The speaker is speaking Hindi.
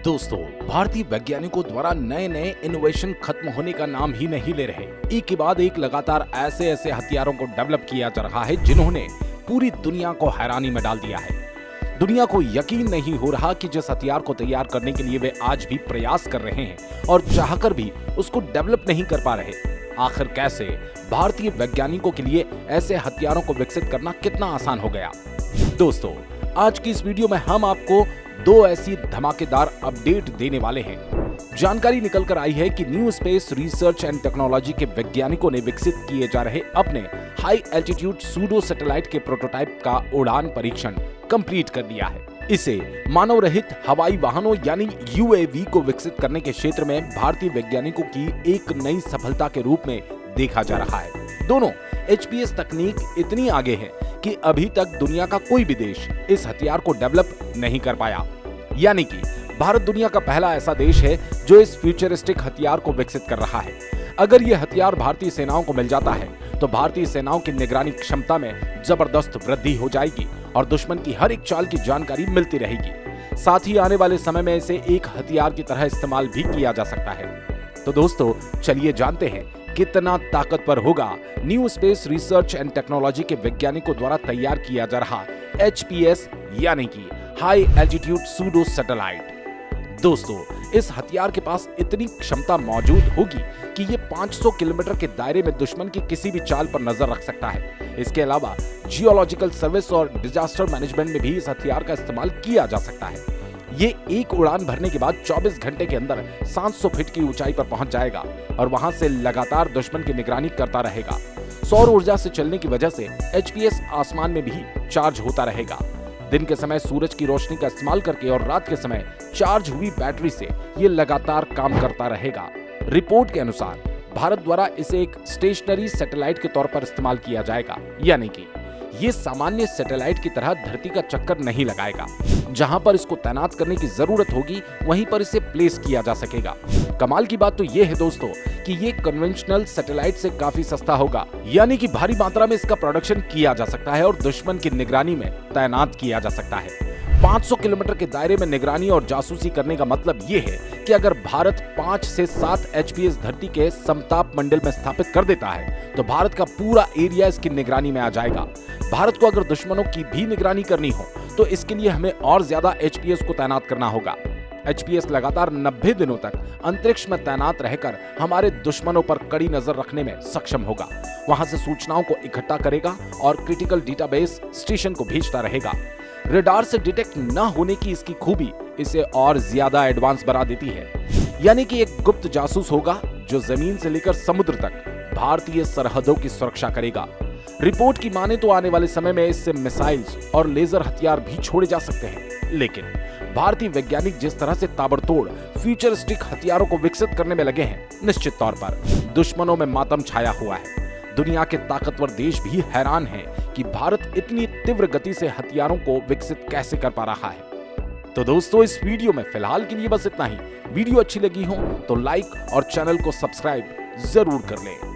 दोस्तों, भारतीय वैज्ञानिकों द्वारा नए नए इनोवेशन खत्म होने का नाम ही नहीं ले रहे। एक के बाद एक लगातार ऐसे ऐसे हथियारों को डेवलप किया जा रहा है जिन्होंने पूरी दुनिया को हैरानी में डाल दिया है। दुनिया को यकीन नहीं हो रहा कि जिस हथियार को तैयार करने के लिए वे आज भी प्रयास कर रहे हैं और चाहकर भी उसको डेवलप नहीं कर पा रहे। आखिर कैसे भारतीय वैज्ञानिकों के लिए ऐसे हथियारों को विकसित करना कितना आसान हो गया। दोस्तों, आज की इस वीडियो में हम आपको दो ऐसी धमाकेदार अपडेट देने वाले हैं। जानकारी निकल कर आई है कि new space research and technology के वैज्ञानिकों ने विकसित किए जा रहे अपने हाई एल्टीट्यूड सूडो सैटेलाइट के प्रोटोटाइप का उड़ान परीक्षण कंप्लीट कर लिया है। इसे मानव रहित हवाई वाहनों यानी यूएवी को विकसित करने के क्षेत्र में भारतीय वैज्ञानिकों की एक नई सफलता के रूप में देखा जा रहा है। दोनों एचपीएस तकनीक इतनी आगे है कि अभी तक दुनिया का कोई भी देश इस हथियार को डेवलप नहीं कर पाया। यानी कि भारत दुनिया का पहला ऐसा देश है जो इस फ्यूचरिस्टिक हथियार को विकसित कर रहा है। अगर यह हथियार भारतीय सेनाओं को मिल जाता है तो भारतीय सेनाओं की निगरानी क्षमता में जबरदस्त वृद्धि हो जाएगी और दुश्मन की हर एक चाल की जानकारी मिलती रहेगी। साथ ही आने वाले समय में इसे एक हथियार की तरह इस्तेमाल भी किया जा सकता है। तो दोस्तों, चलिए जानते हैं कितना ताकतवर होगा new space research and technology के वैज्ञानिकों द्वारा तैयार किया जा रहा एचपीएस यानी कि हाई एल्टीट्यूड सूडो सैटेलाइट। दोस्तों, इस हथियार के पास इतनी क्षमता मौजूद होगी कि ये 500 किलोमीटर के दायरे में दुश्मन की किसी भी चाल पर नजर रख सकता है। इसके अलावा जियोलॉजिकल सर्विस और डिजास्टर मैनेजमेंट में भी इस हथियार का इस्तेमाल किया जा सकता है। ये एक उड़ान भरने के बाद 24 घंटे के अंदर 700 फीट की ऊंचाई पर पहुंच जाएगा और वहां से लगातार दुश्मन की निगरानी करता रहेगा। सौर ऊर्जा से चलने की वजह से एचपीएस आसमान में भी चार्ज होता रहेगा। दिन के समय सूरज की रोशनी का इस्तेमाल करके और रात के समय चार्ज हुई बैटरी से ये लगातार काम करता रहेगा। रिपोर्ट के अनुसार भारत द्वारा इसे एक स्टेशनरी सैटेलाइट के तौर पर इस्तेमाल किया जाएगा, यानी कि ये सामान्य सैटेलाइट की तरह धरती का चक्कर नहीं लगाएगा। जहां पर इसको तैनात करने की जरूरत होगी वहीं पर इसे प्लेस किया जा सकेगा। कमाल की बात तो ये है दोस्तों कि ये कन्वेंशनल सैटेलाइट से काफी सस्ता होगा, यानी कि भारी मात्रा में इसका प्रोडक्शन किया जा सकता है और दुश्मन की निगरानी में तैनात किया जा सकता है। 500 किलोमीटर के दायरे में निगरानी और जासूसी करने का मतलब ये है कि अगर भारत 5 से 7 एचपीएस धरती के समताप मंडल में स्थापित कर देता है तो भारत का पूरा एरिया इसकी निगरानी में आ जाएगा। भारत को अगर दुश्मनों की भी निगरानी करनी हो तो इसके लिए हमें और ज्यादा एचपीएस को तैनात करना होगा। एचपीएस लगातार 90 दिनों तक अंतरिक्ष में तैनात रहकर हमारे दुश्मनों पर कड़ी नजर रखने में सक्षम होगा। वहां से सूचनाओं को इकट्ठा करेगा और क्रिटिकल डेटाबेस स्टेशन को भेजता रहेगा। रडार से डिटेक्ट न होने की इसकी खूबी इसे और ज्यादा एडवांस बना देती है, यानी कि एक गुप्त जासूस होगा जो जमीन से लेकर समुद्र तक भारतीय सरहदों की सुरक्षा करेगा। रिपोर्ट की माने तो आने वाले समय में इससे मिसाइल्स और लेजर हथियार भी छोड़े जा सकते हैं, लेकिन भारतीय वैज्ञानिक जिस तरह से ताबड़तोड़ फ्यूचरिस्टिक हथियारों को विकसित करने में लगे हैं, निश्चित तौर पर दुश्मनों में मातम छाया हुआ है। दुनिया के ताकतवर देश भी हैरान हैं कि भारत इतनी तीव्र गति से हथियारों को विकसित कैसे कर पा रहा है। तो दोस्तों, इस वीडियो में फिलहाल के लिए बस इतना ही। वीडियो अच्छी लगी हो तो लाइक और चैनल को सब्सक्राइब जरूर कर लें।